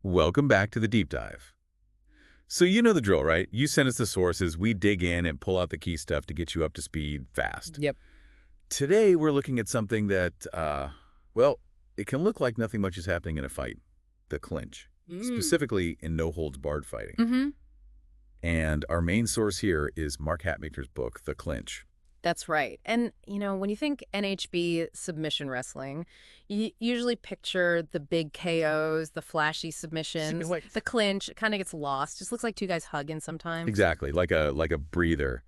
Welcome back to the deep dive. So you know the drill, right? You send us the sources, we dig in and pull out the key stuff to get you up to speed fast. Yep. Today we're looking at something that, well, it can look like nothing much is happening in a fight. The clinch. Specifically in no-holds-barred fighting. Mm-hmm. And our main source here is Mark Hatmaker's book, The Clinch. That's right. And, when you think NHB submission wrestling, you usually picture the big KOs, the flashy submissions, the clinch. It kind of gets lost. Just looks like two guys hugging sometimes. Exactly, like a breather.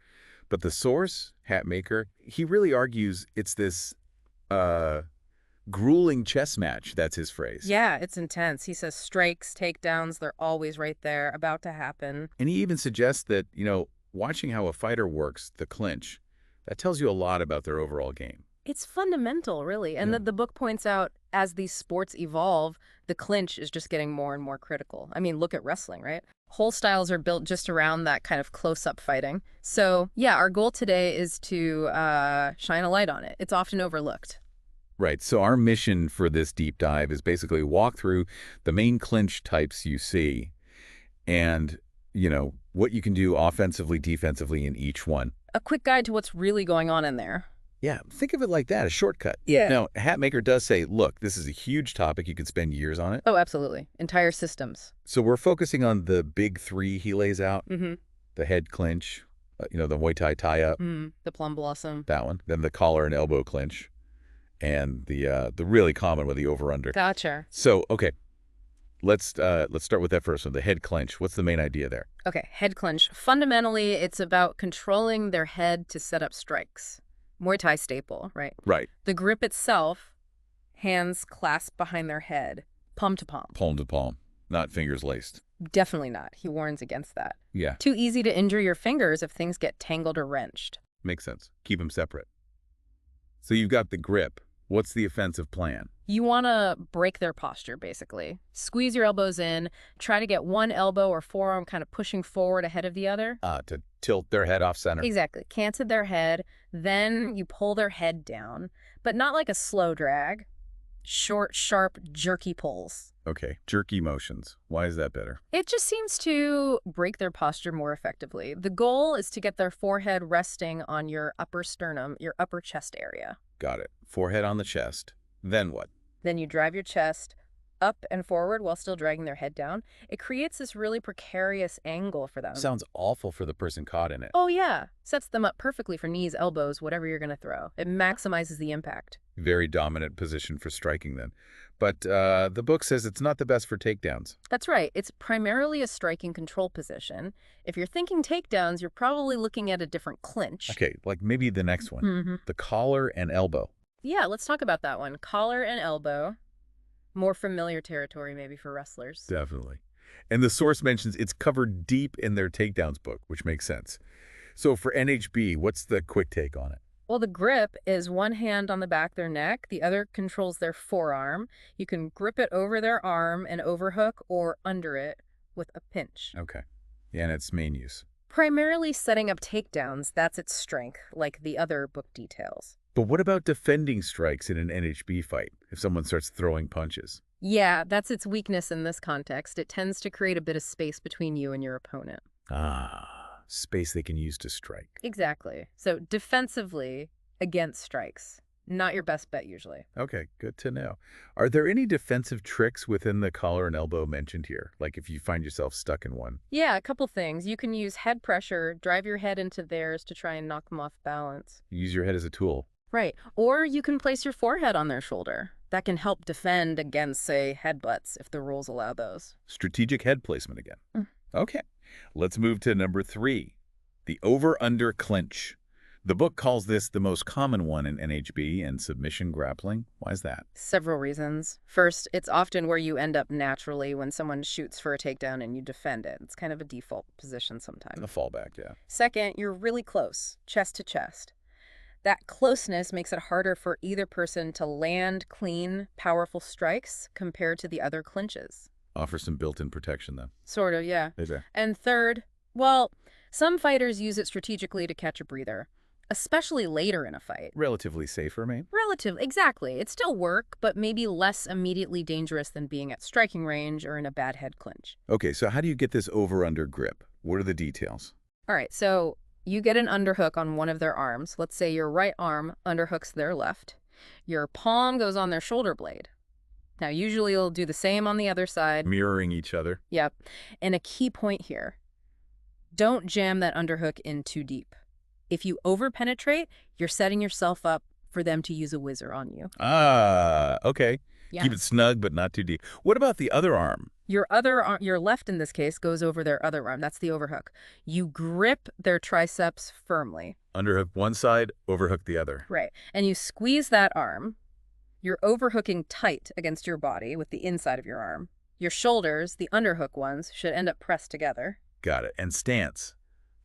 But the source, Hatmaker, he really argues it's this grueling chess match. That's his phrase. Yeah, it's intense. He says strikes, takedowns, they're always right there, about to happen. And he even suggests that, watching how a fighter works the clinch, that tells you a lot about their overall game. It's fundamental, really. And the book points out, as these sports evolve, the clinch is just getting more and more critical. I mean, look at wrestling, right? Whole styles are built just around that kind of close-up fighting. So, yeah, our goal today is to shine a light on it. It's often overlooked. Right. So our mission for this deep dive is basically walk through the main clinch types you see and, what you can do offensively, defensively in each one. A quick guide to what's really going on in there. Yeah, think of it like that, a shortcut. Yeah. Now, Hatmaker does say, look, this is a huge topic. You could spend years on it. Oh, absolutely. Entire systems. So we're focusing on the big three he lays out. Mm-hmm. The head clinch, the Muay Thai tie-up. The plum blossom. That one. Then the collar and elbow clinch. And the really common with the over-under. Gotcha. So, okay, let's start with that first one, the head clinch. What's the main idea there? Okay, head clinch. Fundamentally, it's about controlling their head to set up strikes. Muay Thai staple, right? Right. The grip itself, hands clasped behind their head, palm to palm. Palm to palm, not fingers laced. Definitely not. He warns against that. Yeah. Too easy to injure your fingers if things get tangled or wrenched. Makes sense. Keep them separate. So you've got the grip. What's the offensive plan? You want to break their posture, basically. Squeeze your elbows in. Try to get one elbow or forearm kind of pushing forward ahead of the other. To tilt their head off center. Exactly. Canted their head. Then you pull their head down, but not like a slow drag. Short, sharp, jerky pulls. Okay, jerky motions. Why is that better? It just seems to break their posture more effectively. The goal is to get their forehead resting on your upper sternum, your upper chest area. Got it. Forehead on the chest. Then what? Then you drive your chest up and forward while still dragging their head down. It creates this really precarious angle for them. Sounds awful for the person caught in it. Oh, yeah. Sets them up perfectly for knees, elbows, whatever you're going to throw. It maximizes the impact. Very dominant position for striking then. But the book says it's not the best for takedowns. That's right. It's primarily a striking control position. If you're thinking takedowns, you're probably looking at a different clinch. Okay, like maybe the next one. The collar and elbow. Yeah, let's talk about that one. Collar and elbow. More familiar territory maybe for wrestlers. Definitely. And the source mentions it's covered deep in their takedowns book, which makes sense. So for NHB, what's the quick take on it? Well, the grip is one hand on the back of their neck. The other controls their forearm. You can grip it over their arm and overhook or under it with a pinch. Okay. And its main use. Primarily setting up takedowns. That's its strength, like the other book details. But what about defending strikes in an NHB fight if someone starts throwing punches? Yeah, that's its weakness in this context. It tends to create a bit of space between you and your opponent. Space they can use to strike. Exactly. So defensively against strikes. Not your best bet usually. Okay, good to know. Are there any defensive tricks within the collar and elbow mentioned here? Like if you find yourself stuck in one? Yeah, a couple things. You can use head pressure, drive your head into theirs to try and knock them off balance. Use your head as a tool. Right. Or you can place your forehead on their shoulder. That can help defend against, say, headbutts if the rules allow those. Strategic head placement again. Okay. Let's move to number 3, the over-under clinch. The book calls this the most common one in NHB and submission grappling. Why is that? Several reasons. First, it's often where you end up naturally when someone shoots for a takedown and you defend it. It's kind of a default position sometimes. A fallback, yeah. Second, you're really close, chest to chest. That closeness makes it harder for either person to land clean, powerful strikes compared to the other clinches. Offers some built-in protection, then. Sort of, yeah. Is there? And third, well, some fighters use it strategically to catch a breather. especially later in a fight. Relatively safer, maybe? Exactly. It's still work, but maybe less immediately dangerous than being at striking range or in a bad head clinch. Okay, so how do you get this over-under grip? What are the details? All right, so you get an underhook on one of their arms. Let's say your right arm underhooks their left. Your palm goes on their shoulder blade. Now, usually you'll do the same on the other side. Mirroring each other. Yep. And a key point here, don't jam that underhook in too deep. If you overpenetrate, you're setting yourself up for them to use a whizzer on you. Ah, okay. Yeah. Keep it snug, but not too deep. What about the other arm? Your other arm, your left in this case, goes over their other arm. That's the overhook. You grip their triceps firmly. Underhook one side, overhook the other. Right. And you squeeze that arm. You're overhooking tight against your body with the inside of your arm. Your shoulders, the underhook ones, should end up pressed together. Got it. And stance.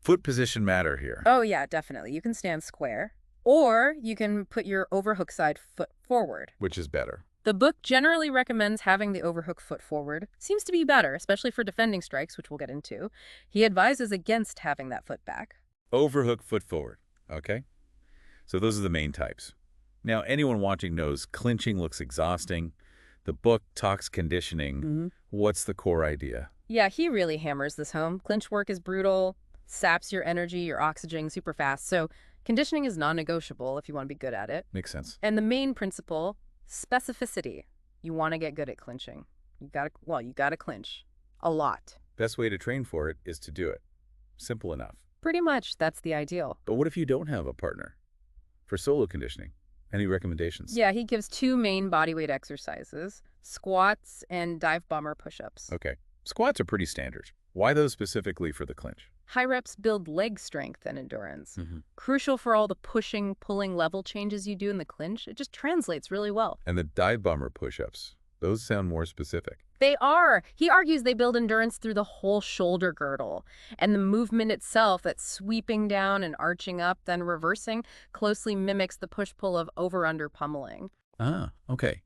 Foot position matter here. Oh, yeah, definitely. You can stand square. Or you can put your overhook side foot forward. Which is better? The book generally recommends having the overhook foot forward. Seems to be better, especially for defending strikes, which we'll get into. He advises against having that foot back. Overhook foot forward. Okay. So those are the main types. Now, anyone watching knows clinching looks exhausting. The book talks conditioning. What's the core idea? Yeah, he really hammers this home. Clinch work is brutal, saps your energy, your oxygen super fast. So conditioning is non-negotiable if you want to be good at it. Makes sense. And the main principle, specificity. You want to get good at clinching. You gotta clinch. A lot. Best way to train for it is to do it. Simple enough. Pretty much, that's the ideal. But what if you don't have a partner? For solo conditioning, any recommendations? Yeah, he gives 2 main bodyweight exercises, squats and dive bomber push-ups. Okay. Squats are pretty standard. Why those specifically for the clinch? High reps build leg strength and endurance. Crucial for all the pushing, pulling level changes you do in the clinch. It just translates really well. And the dive bomber push-ups, those sound more specific. They are. He argues they build endurance through the whole shoulder girdle. And the movement itself, that's sweeping down and arching up, then reversing, closely mimics the push-pull of over-under pummeling. Ah, okay.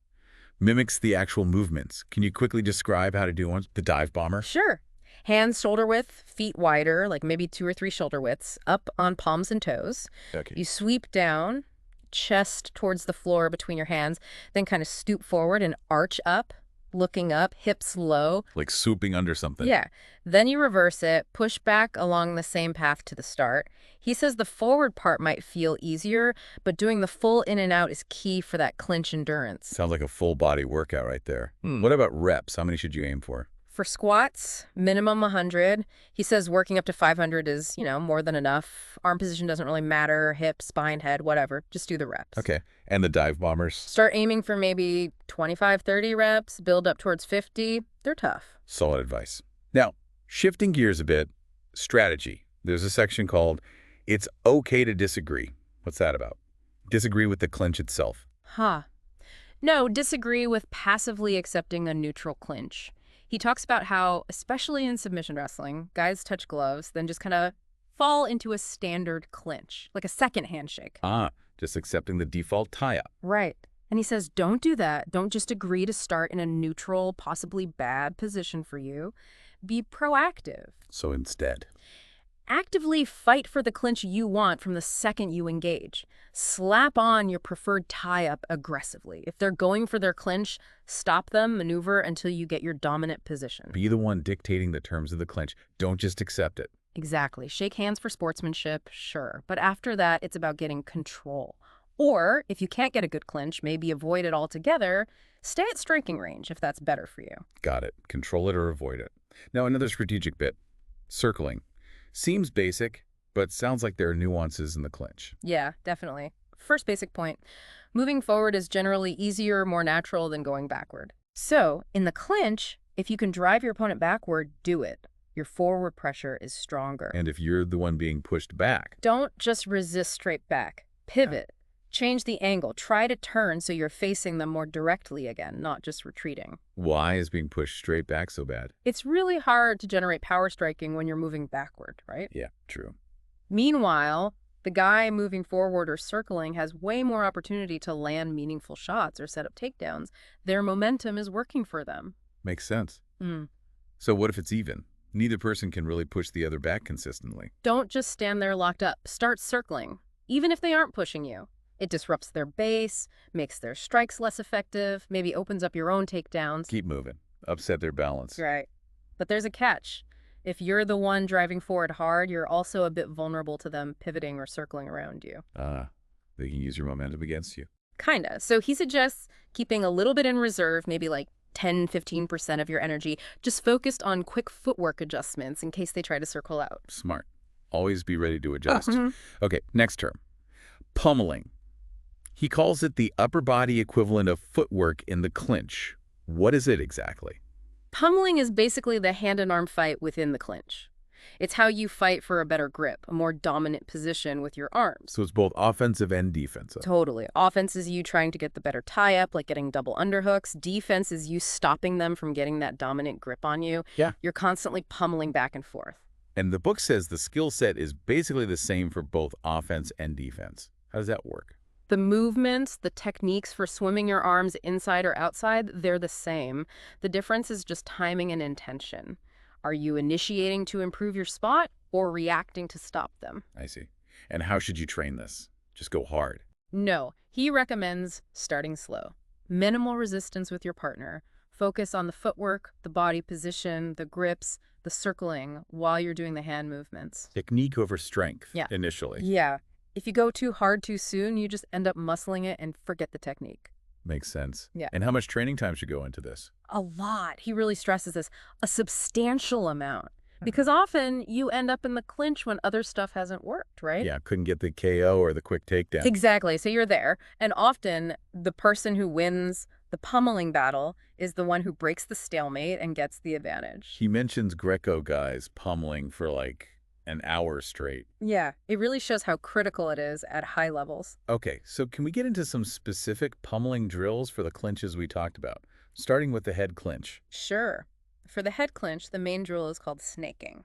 Mimics the actual movements. Can you quickly describe how to do one? The dive bomber? Sure. Hands shoulder width, feet wider, like maybe 2 or 3 shoulder widths, up on palms and toes. Okay. You sweep down, chest towards the floor between your hands, then kind of stoop forward and arch up, looking up, hips low. Like swooping under something. Yeah. Then you reverse it, push back along the same path to the start. He says the forward part might feel easier, but doing the full in and out is key for that clinch endurance. Sounds like a full body workout right there. What about reps? How many should you aim for? For squats, minimum 100. He says working up to 500 is, more than enough. Arm position doesn't really matter, hip, spine, head, whatever. Just do the reps. Okay. And the dive bombers? Start aiming for maybe 25, 30 reps, build up towards 50. They're tough. Solid advice. Now, shifting gears a bit, strategy. There's a section called It's Okay to Disagree. What's that about? Disagree with the clinch itself. No, disagree with passively accepting a neutral clinch. He talks about how, especially in submission wrestling, guys touch gloves, then just kind of fall into a standard clinch, like a second handshake. Just accepting the default tie-up. Right. And he says, don't do that. Don't just agree to start in a neutral, possibly bad position for you. Be proactive. So instead? Actively fight for the clinch you want from the second you engage. Slap on your preferred tie-up aggressively. If they're going for their clinch, stop them, maneuver until you get your dominant position. Be the one dictating the terms of the clinch. Don't just accept it. Exactly. Shake hands for sportsmanship, sure. But after that, it's about getting control. Or, if you can't get a good clinch, maybe avoid it altogether, stay at striking range if that's better for you. Got it. Control it or avoid it. Now, another strategic bit. Circling. Seems basic, but sounds like there are nuances in the clinch. Yeah, definitely. First basic point. Moving forward is generally easier, more natural than going backward. So, in the clinch, if you can drive your opponent backward, do it. Your forward pressure is stronger. And if you're the one being pushed back? Don't just resist straight back. Pivot. Change the angle. Try to turn so you're facing them more directly again, not just retreating. Why is being pushed straight back so bad? It's really hard to generate power striking when you're moving backward, right? Yeah, true. Meanwhile, the guy moving forward or circling has way more opportunity to land meaningful shots or set up takedowns. Their momentum is working for them. Makes sense. So what if it's even? Neither person can really push the other back consistently. Don't just stand there locked up. Start circling. even if they aren't pushing you. It disrupts their base, makes their strikes less effective, maybe opens up your own takedowns. Keep moving. Upset their balance. Right. But there's a catch. If you're the one driving forward hard, you're also a bit vulnerable to them pivoting or circling around you. They can use your momentum against you. Kinda. So he suggests keeping a little bit in reserve, maybe like 10–15% of your energy, just focused on quick footwork adjustments in case they try to circle out. Smart. Always be ready to adjust. Okay, next term. Pummeling. He calls it the upper body equivalent of footwork in the clinch. What is it exactly? Pummeling is basically the hand and arm fight within the clinch. It's how you fight for a better grip, a more dominant position with your arms. So it's both offensive and defensive. Totally. Offense is you trying to get the better tie-up, like getting double underhooks. Defense is you stopping them from getting that dominant grip on you. Yeah. You're constantly pummeling back and forth. And the book says the skill set is basically the same for both offense and defense. How does that work? The movements, the techniques for swimming your arms inside or outside, they're the same. The difference is just timing and intention. Are you initiating to improve your spot or reacting to stop them? I see. And how should you train this? Just go hard? No. He recommends starting slow. Minimal resistance with your partner. Focus on the footwork, the body position, the grips, the circling while you're doing the hand movements. Technique over strength initially. Yeah. If you go too hard too soon, you just end up muscling it and forget the technique. Makes sense. Yeah. And how much training time should go into this? A lot. He really stresses this. A substantial amount. Because often you end up in the clinch when other stuff hasn't worked, right? Yeah, couldn't get the KO or the quick takedown. Exactly. So you're there. And often the person who wins the pummeling battle is the one who breaks the stalemate and gets the advantage. He mentions Greco guys pummeling for like an hour straight. Yeah, it really shows how critical it is at high levels. Okay, so can we get into some specific pummeling drills for the clinches we talked about, starting with the head clinch? Sure. For the head clinch, the main drill is called snaking.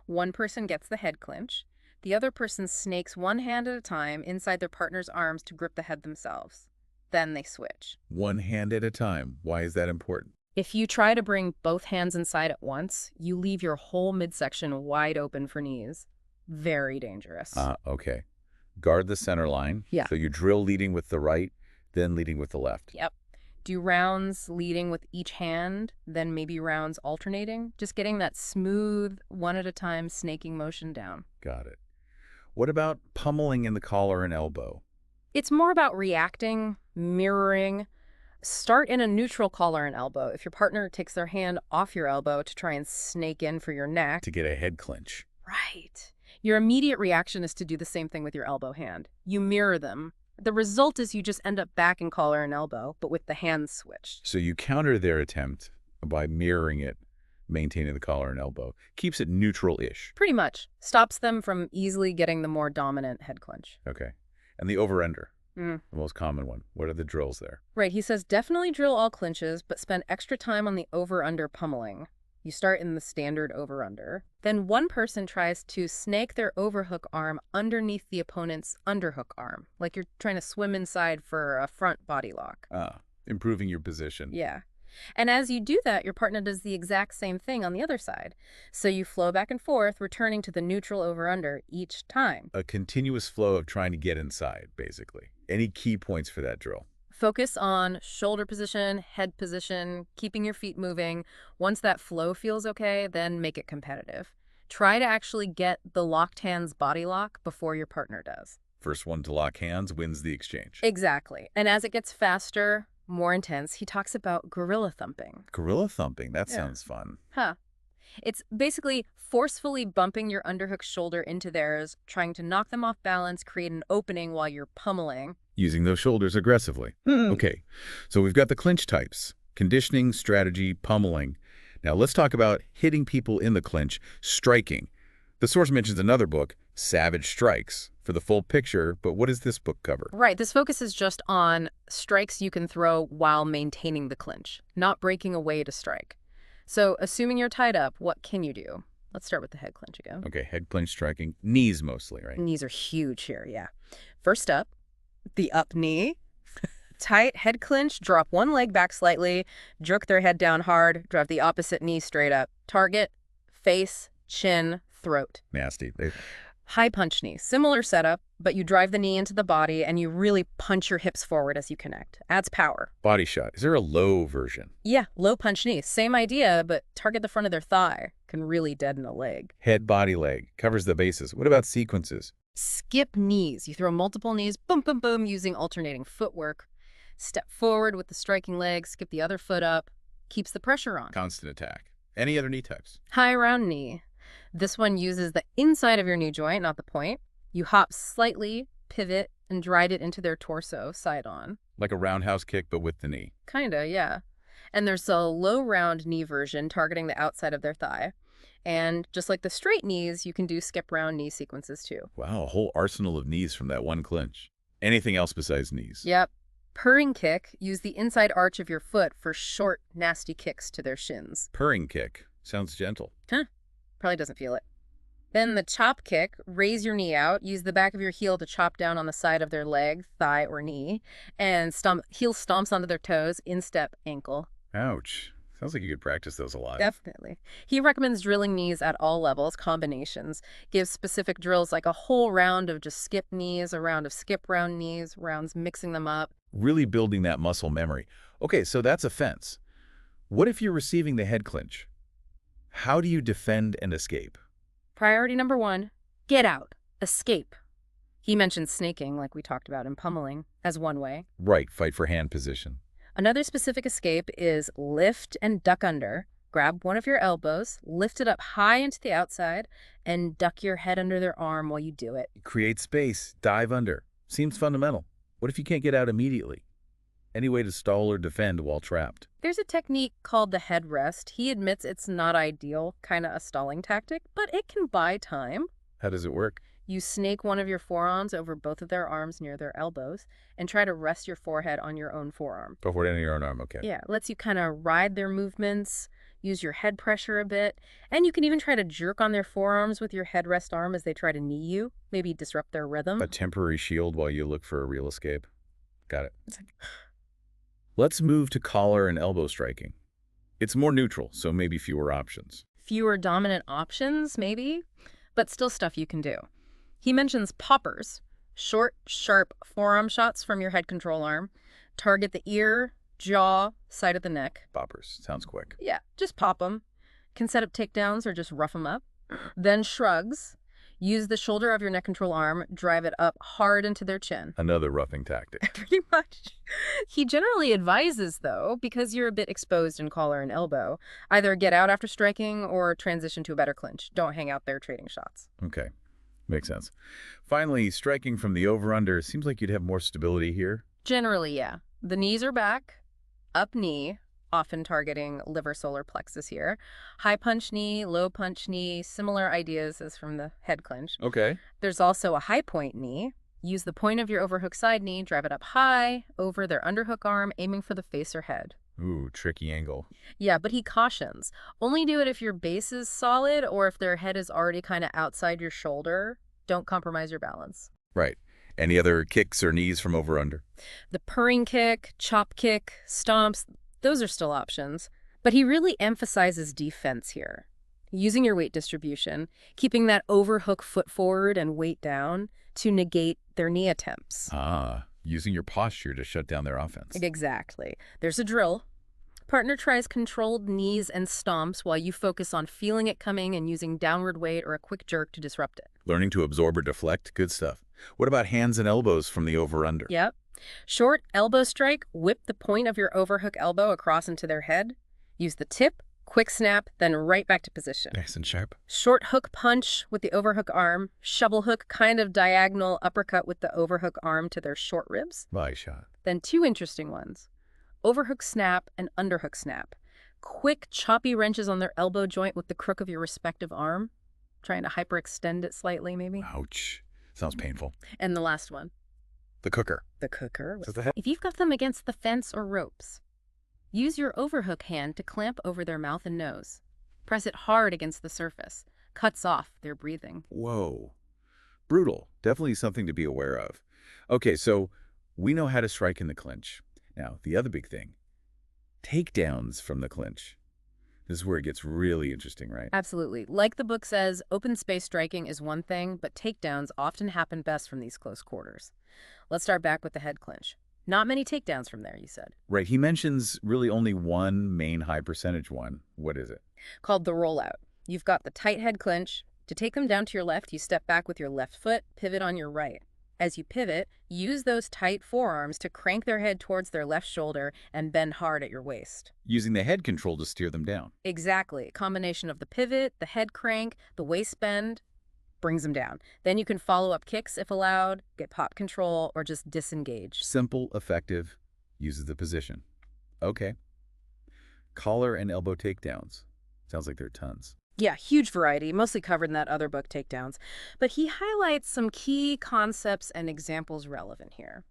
One person gets the head clinch. The other person snakes one hand at a time inside their partner's arms to grip the head themselves. Then they switch. One hand at a time. Why is that important? If you try to bring both hands inside at once, you leave your whole midsection wide open for knees. Very dangerous. Okay. Guard the center line. Yeah. So you drill leading with the right, then leading with the left. Yep. Do rounds leading with each hand, then maybe rounds alternating. Just getting that smooth, one at a time snaking motion down. Got it. What about pummeling in the collar and elbow? It's more about reacting, mirroring. Start in a neutral collar and elbow. If your partner takes their hand off your elbow to try and snake in for your neck. To get a head clinch. Right. Your immediate reaction is to do the same thing with your elbow hand. You mirror them. The result is you just end up back in collar and elbow, but with the hands switched. So you counter their attempt by mirroring it, maintaining the collar and elbow. Keeps it neutral-ish. Pretty much. Stops them from easily getting the more dominant head clinch. Okay. And the over-under, the most common one. What are the drills there? Right. He says definitely drill all clinches, but spend extra time on the over-under pummeling. You start in the standard over-under. Then one person tries to snake their overhook arm underneath the opponent's underhook arm, like you're trying to swim inside for a front body lock. Improving your position. Yeah. And as you do that, your partner does the exact same thing on the other side. So you flow back and forth, returning to the neutral over-under each time. A continuous flow of trying to get inside, basically. Any key points for that drill? Focus on shoulder position, head position, keeping your feet moving. Once that flow feels okay, then make it competitive. Try to actually get the locked hands body lock before your partner does. First one to lock hands wins the exchange. Exactly. And as it gets faster, more intense, he talks about gorilla thumping. Gorilla thumping, that sounds fun. It's basically forcefully bumping your underhook shoulder into theirs, trying to knock them off balance, create an opening while you're pummeling. Using those shoulders aggressively. Okay, so we've got the clinch types: conditioning, strategy, pummeling. Now let's talk about hitting people in the clinch, striking. The source mentions another book, Savage Strikes, for the full picture, but what does this book cover? Right, this focuses just on strikes you can throw while maintaining the clinch, not breaking away to strike. So assuming you're tied up, what can you do? Let's start with the head clinch again. Okay, head clinch striking, knees mostly, right? Knees are huge here, yeah. First up, the up knee. Tight head clinch, drop one leg back slightly, jerk their head down hard, drive the opposite knee straight up. Target, face, chin, throat. Nasty. High punch knee. Similar setup, but you drive the knee into the body and you really punch your hips forward as you connect. Adds power. Body shot. Is there a low version? Yeah, low punch knee. Same idea, but target the front of their thigh. Can really deaden a leg. Head, body, leg. Covers the bases. What about sequences? Skip knees. You throw multiple knees, boom, boom, boom, using alternating footwork. Step forward with the striking leg, skip the other foot up. Keeps the pressure on. Constant attack. Any other knee types? High round knee. This one uses the inside of your knee joint, not the point. You hop slightly, pivot, and drive it into their torso, side on. Like a roundhouse kick, but with the knee. Kinda, yeah. And there's a low round knee version targeting the outside of their thigh. And just like the straight knees, you can do skip round knee sequences too. Wow, a whole arsenal of knees from that one clinch. Anything else besides knees? Yep. Purring kick, use the inside arch of your foot for short, nasty kicks to their shins. Purring kick. Sounds gentle. Huh. Probably doesn't feel it. Then the chop kick, raise your knee out, use the back of your heel to chop down on the side of their leg, thigh, or knee, and heel stomps onto their toes, instep, ankle. Ouch. Sounds like you could practice those a lot. Definitely. He recommends drilling knees at all levels, combinations. Gives specific drills like a whole round of just skip knees, a round of skip round knees, rounds mixing them up. Really building that muscle memory. Okay, so that's offense. What if you're receiving the head clinch? How do you defend and escape? Priority number 1, get out, escape. He mentions snaking, like we talked about in Pummeling, as one way. Right, fight for hand position. Another specific escape is lift and duck under. Grab one of your elbows, lift it up high into the outside, and duck your head under their arm while you do it. Create space, dive under. Seems fundamental. What if you can't get out immediately? Any way to stall or defend while trapped? There's a technique called the head rest. He admits it's not ideal, kind of a stalling tactic, but it can buy time. How does it work? You snake one of your forearms over both of their arms near their elbows and try to rest your forehead on your own forearm. Before ending your own arm, okay. Yeah, lets you kind of ride their movements, use your head pressure a bit, and you can even try to jerk on their forearms with your headrest arm as they try to knee you, maybe disrupt their rhythm. A temporary shield while you look for a real escape. Got it. Let's move to collar and elbow striking. It's more neutral, so maybe fewer options. Fewer dominant options, maybe, but still stuff you can do. He mentions poppers, short, sharp forearm shots from your head control arm. Target the ear, jaw, side of the neck. Poppers. Sounds quick. Yeah, just pop them. Can set up takedowns or just rough them up. Then shrugs. Use the shoulder of your neck control arm, drive it up hard into their chin. Another roughing tactic. Pretty much. He generally advises, though, because you're a bit exposed in collar and elbow, either get out after striking or transition to a better clinch. Don't hang out there trading shots. Okay. Makes sense. Finally, striking from the over-under. Seems like you'd have more stability here. Generally, yeah. The knees are back, up knee, often targeting liver solar plexus here. High punch knee, low punch knee, similar ideas as from the head clinch. Okay. There's also a high point knee. Use the point of your overhook side knee, drive it up high, over their underhook arm, aiming for the face or head. Ooh, tricky angle. Yeah, but he cautions. Only do it if your base is solid or if their head is already kind of outside your shoulder. Don't compromise your balance. Right. Any other kicks or knees from over-under? The purring kick, chop kick, stomps, those are still options. But he really emphasizes defense here. Using your weight distribution, keeping that overhook foot forward and weight down to negate their knee attempts. Ah, using your posture to shut down their offense. Exactly. There's a drill. Partner tries controlled knees and stomps while you focus on feeling it coming and using downward weight or a quick jerk to disrupt it. Learning to absorb or deflect, good stuff. What about hands and elbows from the over-under? Yep. Short elbow strike, whip the point of your overhook elbow across into their head. Use the tip, quick snap, then right back to position. Nice and sharp. Short hook punch with the overhook arm. Shovel hook, kind of diagonal uppercut with the overhook arm to their short ribs. Body shot. Then two interesting ones. Overhook snap and underhook snap. Quick, choppy wrenches on their elbow joint with the crook of your respective arm. Trying to hyperextend it slightly, maybe. Ouch. Sounds painful. And the last one. The cooker. The cooker. Is that the head? If you've got them against the fence or ropes, use your overhook hand to clamp over their mouth and nose. Press it hard against the surface. Cuts off their breathing. Whoa. Brutal. Definitely something to be aware of. Okay, so we know how to strike in the clinch. Now, the other big thing. Takedowns from the clinch. This is where it gets really interesting, right? Absolutely. Like the book says, open space striking is one thing, but takedowns often happen best from these close quarters. Let's start back with the head clinch. Not many takedowns from there, you said. Right. He mentions really only one main high percentage one. What is it? Called the rollout. You've got the tight head clinch. To take them down to your left, you step back with your left foot, pivot on your right. As you pivot, use those tight forearms to crank their head towards their left shoulder and bend hard at your waist. Using the head control to steer them down. Exactly. A combination of the pivot, the head crank, the waist bend brings them down. Then you can follow up kicks if allowed, get pop control, or just disengage. Simple, effective, uses the position. Okay. Collar and elbow takedowns. Sounds like there are tons. Yeah, huge variety, mostly covered in that other book, Takedowns. But he highlights some key concepts and examples relevant here.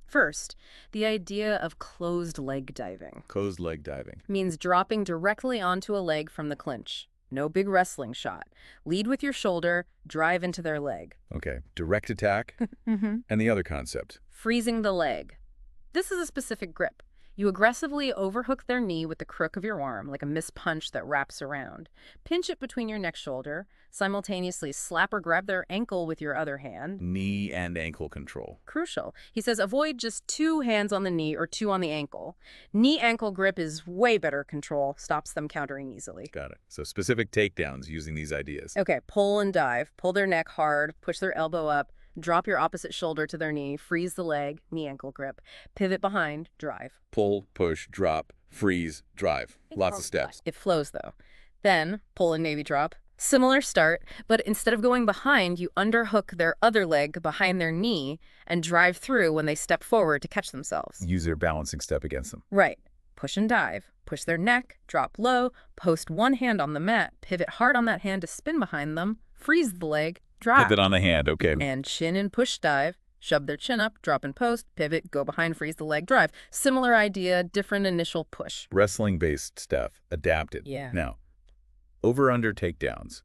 First, the idea of closed leg diving Closed leg diving. means dropping directly onto a leg from the clinch. No big wrestling shot. Lead with your shoulder, drive into their leg. Okay. Direct attack. And the other concept. Freezing the leg. This is a specific grip. You aggressively overhook their knee with the crook of your arm, like a missed punch that wraps around. Pinch it between your next shoulder, simultaneously slap or grab their ankle with your other hand. Knee and ankle control. Crucial. He says avoid just 2 hands on the knee or 2 on the ankle. Knee-ankle grip is way better control, stops them countering easily. Got it. So specific takedowns using these ideas. Okay, pull and dive. Pull their neck hard, push their elbow up, drop your opposite shoulder to their knee, freeze the leg, knee-ankle grip, pivot behind, drive. Pull, push, drop, freeze, drive. Lots of steps. It flows, though. Then, pull and Navy drop. Similar start, but instead of going behind, you underhook their other leg behind their knee and drive through when they step forward to catch themselves. Use their balancing step against them. Right. Push and dive. Push their neck, drop low, post one hand on the mat, pivot hard on that hand to spin behind them, freeze the leg, drive. Pivot on the hand, okay. And chin and push dive. Shove their chin up, drop and post, pivot, go behind, freeze the leg, drive. Similar idea, different initial push. Wrestling-based stuff, adapted. Yeah. Now, over-under takedowns.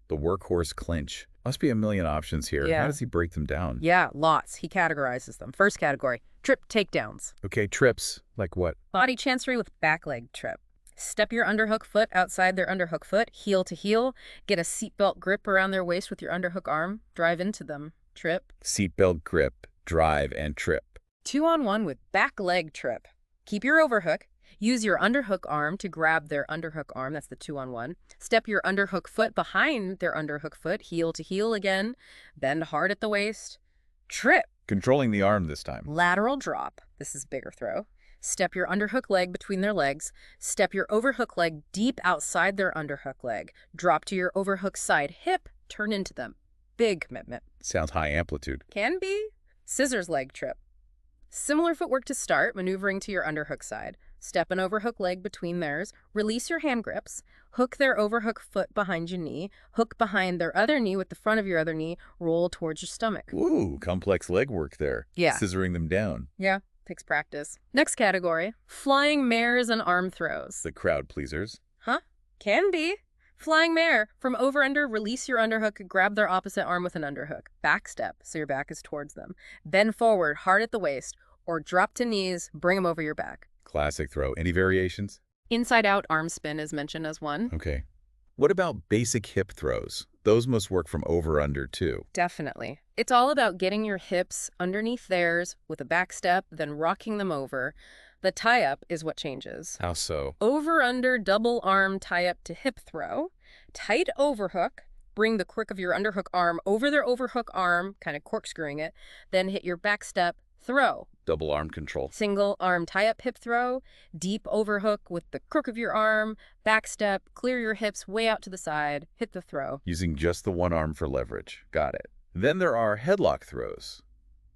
The workhorse clinch. Must be a million options here. Yeah. How does he break them down? Yeah, lots. He categorizes them. First category, trip takedowns. Okay, trips. Like what? Body chancery with back leg trip. Step your underhook foot outside their underhook foot, heel to heel. Get a seatbelt grip around their waist with your underhook arm. Drive into them. Trip. Seatbelt grip, drive, and trip. 2-on-1 with back leg trip. Keep your overhook. Use your underhook arm to grab their underhook arm. That's the 2-on-1. Step your underhook foot behind their underhook foot, heel to heel again. Bend hard at the waist. Trip. Controlling the arm this time. Lateral drop. This is bigger throw. Step your underhook leg between their legs. Step your overhook leg deep outside their underhook leg. Drop to your overhook side hip. Turn into them. Big commitment. Sounds high amplitude. Can be. Scissors leg trip. Similar footwork to start, maneuvering to your underhook side. Step an overhook leg between theirs. Release your hand grips. Hook their overhook foot behind your knee. Hook behind their other knee with the front of your other knee. Roll towards your stomach. Ooh, complex leg work there. Yeah. Scissoring them down. Yeah, takes practice. Next category, flying mares and arm throws. The crowd pleasers. Huh? Can be. Flying mare. From over under, release your underhook, grab their opposite arm with an underhook. Back step, so your back is towards them. Bend forward, hard at the waist, or drop to knees, bring them over your back. Classic throw. Any variations? Inside out arm spin is mentioned as one. Okay. What about basic hip throws? Those must work from over under too. Definitely. It's all about getting your hips underneath theirs with a back step, then rocking them over. The tie-up is what changes. How so? Over-under double arm tie-up to hip throw. Tight overhook. Bring the crook of your underhook arm over their overhook arm, kind of corkscrewing it. Then hit your back step, throw. Double arm control. Single arm tie-up hip throw. Deep overhook with the crook of your arm. Back step, clear your hips way out to the side. Hit the throw. Using just the one arm for leverage. Got it. Then there are headlock throws,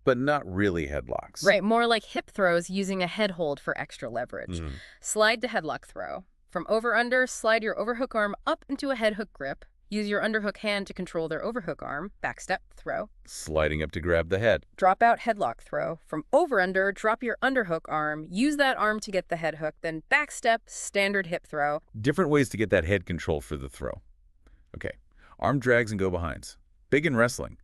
but not really headlocks. Right, more like hip throws using a head hold for extra leverage. Slide to headlock throw. From over-under, slide your overhook arm up into a head hook grip. Use your underhook hand to control their overhook arm. Back step, throw. Sliding up to grab the head. Drop out headlock throw. From over-under, drop your underhook arm. Use that arm to get the head hook. Then back step, standard hip throw. Different ways to get that head control for the throw. Okay. Arm drags and go behinds. Big in wrestling.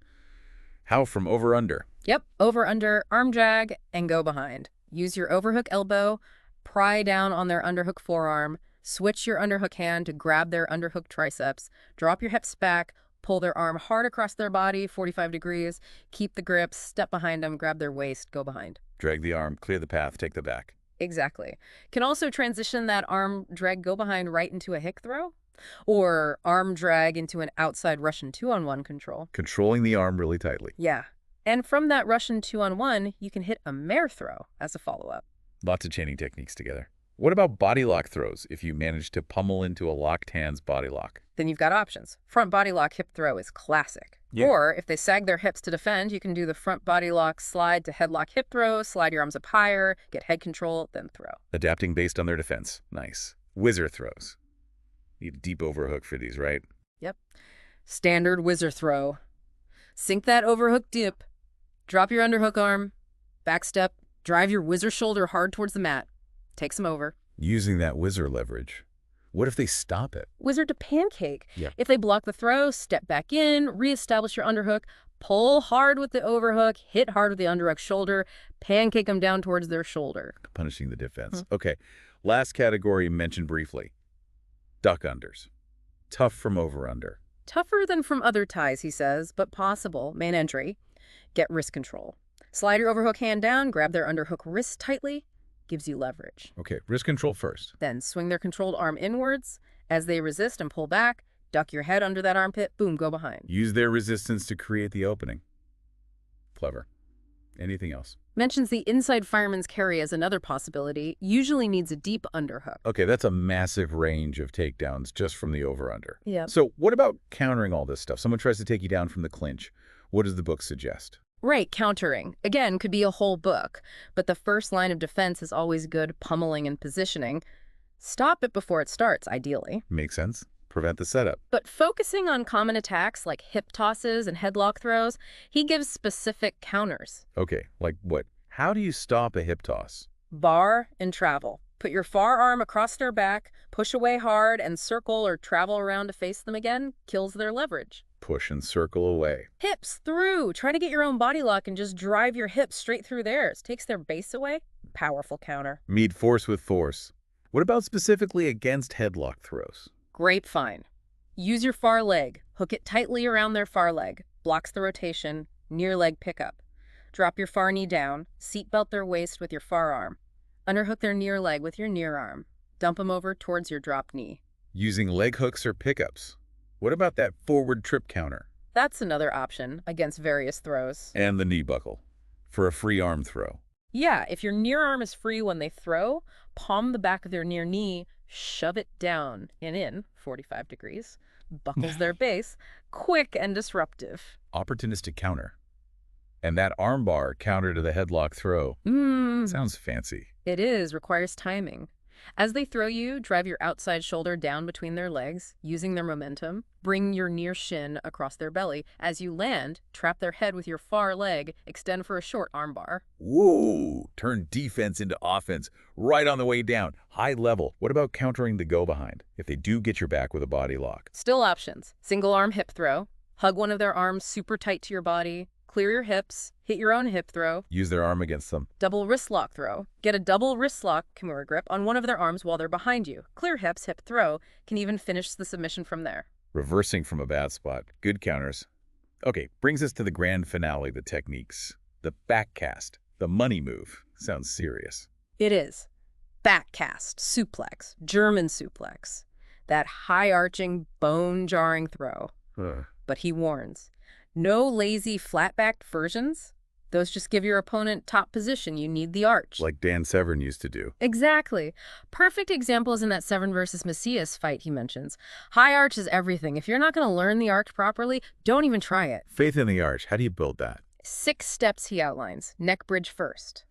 How from over under? Yep, over-under, arm drag, and go behind. Use your overhook elbow. Pry down on their underhook forearm. Switch your underhook hand to grab their underhook triceps. Drop your hips back. Pull their arm hard across their body, 45 degrees. Keep the grip. Step behind them. Grab their waist. Go behind. Drag the arm, clear the path, take the back. Exactly. Can also transition that arm drag go behind right into a hick throw. Or arm drag into an outside Russian 2-on-1 control. Controlling the arm really tightly. Yeah. And from that Russian 2-on-1, you can hit a mare throw as a follow-up. Lots of chaining techniques together. What about body lock throws if you manage to pummel into a locked hands body lock? Then you've got options. Front body lock hip throw is classic. Yeah. Or if they sag their hips to defend, you can do the front body lock slide to headlock hip throw, slide your arms up higher, get head control, then throw. Adapting based on their defense. Nice. Whizzer throws. Need a deep overhook for these, right? Yep. Standard whizzer throw. Sink that overhook dip. Drop your underhook arm. Back step. Drive your whizzer shoulder hard towards the mat. Takes them over. Using that whizzer leverage. What if they stop it? Whizzer to pancake. Yep. If they block the throw, step back in, reestablish your underhook, pull hard with the overhook, hit hard with the underhook shoulder, pancake them down towards their shoulder. Punishing the defense. Okay. Last category mentioned briefly. Duck unders. Tough from over-under. Tougher than from other ties, he says, but possible. Main entry. Get wrist control. Slide your overhook hand down, grab their underhook wrist tightly. Gives you leverage. Okay, wrist control first. Then swing their controlled arm inwards. As they resist and pull back, duck your head under that armpit, boom, go behind. Use their resistance to create the opening. Clever. Anything else? Mentions the inside fireman's carry as another possibility. Usually needs a deep underhook. Okay, that's a massive range of takedowns just from the over-under. Yeah. So what about countering all this stuff? Someone tries to take you down from the clinch. What does the book suggest? Right, countering. Again, could be a whole book, but the first line of defense is always good pummeling and positioning. Stop it before it starts, ideally. Makes sense. Prevent the setup. But focusing on common attacks like hip tosses and headlock throws, he gives specific counters. Okay, like what? How do you stop a hip toss? Bar and travel. Put your far arm across their back, push away hard, and circle or travel around to face them again. Kills their leverage. Push and circle away. Hips through. Try to get your own body lock and just drive your hips straight through theirs. Takes their base away. Powerful counter. Meet force with force. What about specifically against headlock throws? Grapevine. Use your far leg. Hook it tightly around their far leg. Blocks the rotation. Near leg pickup. Drop your far knee down. Seatbelt their waist with your far arm. Underhook their near leg with your near arm. Dump them over towards your drop knee. Using leg hooks or pickups. What about that forward trip counter? That's another option against various throws. And the knee buckle for a free arm throw. Yeah, if your near arm is free when they throw, palm the back of their near knee, shove it down and in, 45 degrees, buckles their base, quick and disruptive. Opportunistic counter. And that arm bar counter to the headlock throw. Sounds fancy. It is, requires timing. As they throw you, drive your outside shoulder down between their legs, using their momentum. Bring your near shin across their belly. As you land, trap their head with your far leg, extend for a short arm bar. Whoa! Turn defense into offense right on the way down. High level. What about countering the go-behind if they do get your back with a body lock? Still options. Single arm hip throw. Hug one of their arms super tight to your body. Clear your hips. Hit your own hip throw. Use their arm against them. Double wrist lock throw. Get a double wrist lock Kimura grip on one of their arms while they're behind you. Clear hips, hip throw. Can even finish the submission from there. Reversing from a bad spot. Good counters. Okay, brings us to the grand finale, the techniques. The backcast. The money move. Sounds serious. It is. Backcast, suplex, German suplex. That high-arching, bone-jarring throw. But he warns. No lazy, flat-backed versions. Those just give your opponent top position. You need the arch. Like Dan Severn used to do. Exactly. Perfect example is in that Severn versus Macias fight he mentions. High arch is everything. If you're not going to learn the arch properly, don't even try it. Faith in the arch. How do you build that? 6 steps he outlines. Neck bridge first.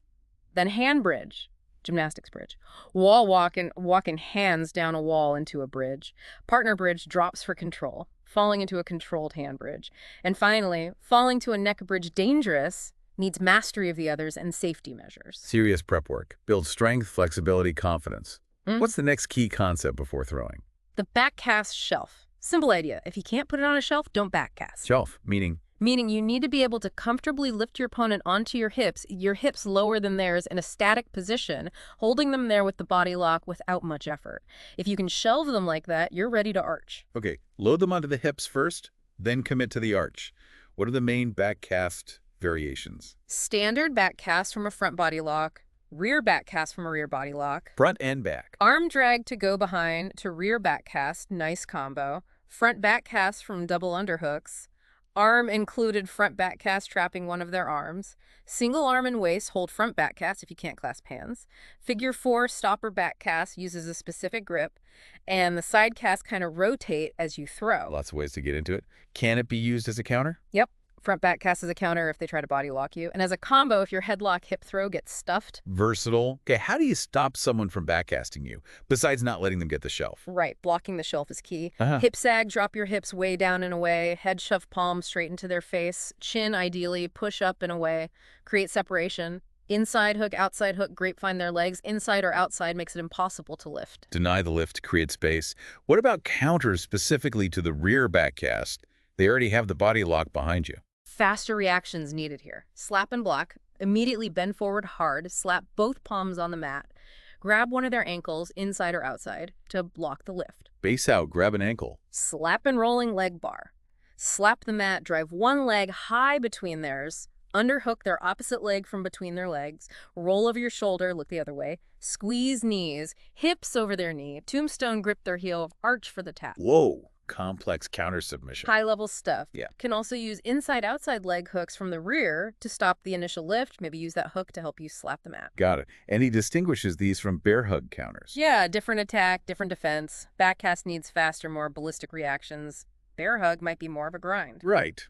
Then hand bridge. Gymnastics bridge. Wall walking hands down a wall into a bridge. Partner bridge drops for control. Falling into a controlled hand bridge. And finally, falling to a neck bridge dangerous needs mastery of the others and safety measures. Serious prep work. Build strength, flexibility, confidence. What's the next key concept before throwing? The backcast shelf. Simple idea. If you can't put it on a shelf, don't backcast. Shelf, meaning? Meaning you need to be able to comfortably lift your opponent onto your hips lower than theirs in a static position, holding them there with the body lock without much effort. If you can shelve them like that, you're ready to arch. Okay, load them onto the hips first, then commit to the arch. What are the main backcast variations? Standard back cast from a front body lock, rear back cast from a rear body lock, Front and back. arm drag to go behind to rear back cast, nice combo, front back cast from double underhooks, arm included front back cast trapping one of their arms, single arm and waist hold front back cast if you can't clasp hands, figure 4 stopper back cast uses a specific grip, and the side cast kind of rotate as you throw. Lots of ways to get into it. Can it be used as a counter? Yep. Front back cast as a counter if they try to body lock you. And as a combo if your headlock hip throw gets stuffed. Versatile. Okay, how do you stop someone from backcasting you, besides not letting them get the shelf? Right, blocking the shelf is key. Uh-huh. Hip sag, drop your hips way down and away. Head shove palm straight into their face. Chin ideally, push up and away. Create separation. Inside hook, outside hook, grapevine their legs. Inside or outside makes it impossible to lift. Deny the lift to create space. What about counters specifically to the rear backcast? They already have the body lock behind you. Faster reactions needed here. Slap and block. Immediately bend forward hard. Slap both palms on the mat. Grab one of their ankles, inside or outside, to block the lift. Base out, grab an ankle. Slap and rolling leg bar. Slap the mat, drive one leg high between theirs. Underhook their opposite leg from between their legs. Roll over your shoulder, look the other way. Squeeze knees, hips over their knee. Tombstone grip their heel, arch for the tap. Whoa, complex counter submission. High-level stuff. Yeah. Can also use inside-outside leg hooks from the rear to stop the initial lift. Maybe use that hook to help you slap the mat. Got it. And he distinguishes these from bear hug counters. Yeah, different attack, different defense. Backcast needs faster, more ballistic reactions. Bear hug might be more of a grind. Right.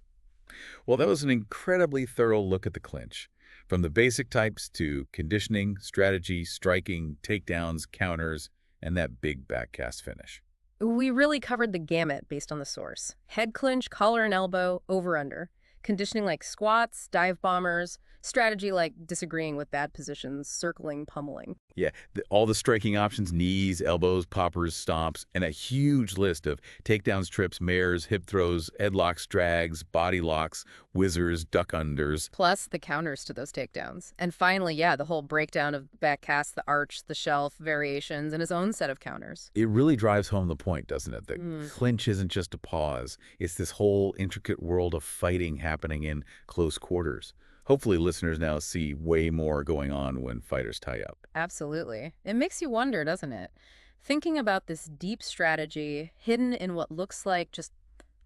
Well, that was an incredibly thorough look at the clinch. From the basic types to conditioning, strategy, striking, takedowns, counters, and that big backcast finish. We really covered the gamut based on the source. Head clinch, collar and elbow, over-under. Conditioning like squats, dive bombers. Strategy like disagreeing with bad positions, circling, pummeling. Yeah, all the striking options, knees, elbows, poppers, stomps, and a huge list of takedowns, trips, mares, hip throws, headlocks, drags, body locks, whizzers, duck unders. Plus the counters to those takedowns. And finally, yeah, the whole breakdown of backcast, the arch, the shelf, variations, and his own set of counters. It really drives home the point, doesn't it? The clinch isn't just a pause. It's this whole intricate world of fighting happening in close quarters. Hopefully listeners now see way more going on when fighters tie up. Absolutely. It makes you wonder, doesn't it? Thinking about this deep strategy hidden in what looks like just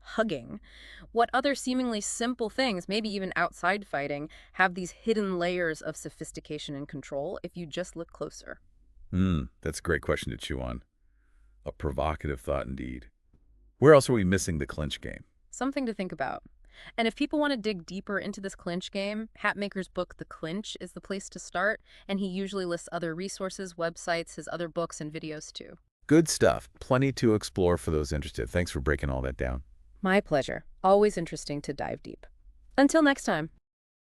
hugging. What other seemingly simple things, maybe even outside fighting, have these hidden layers of sophistication and control if you just look closer? That's a great question to chew on. A provocative thought indeed. Where else are we missing the clinch game? Something to think about. And if people want to dig deeper into this clinch game, Hatmaker's book, The Clinch, is the place to start, and he usually lists other resources, websites, his other books, and videos too. Good stuff. Plenty to explore for those interested. Thanks for breaking all that down. My pleasure. Always interesting to dive deep. Until next time.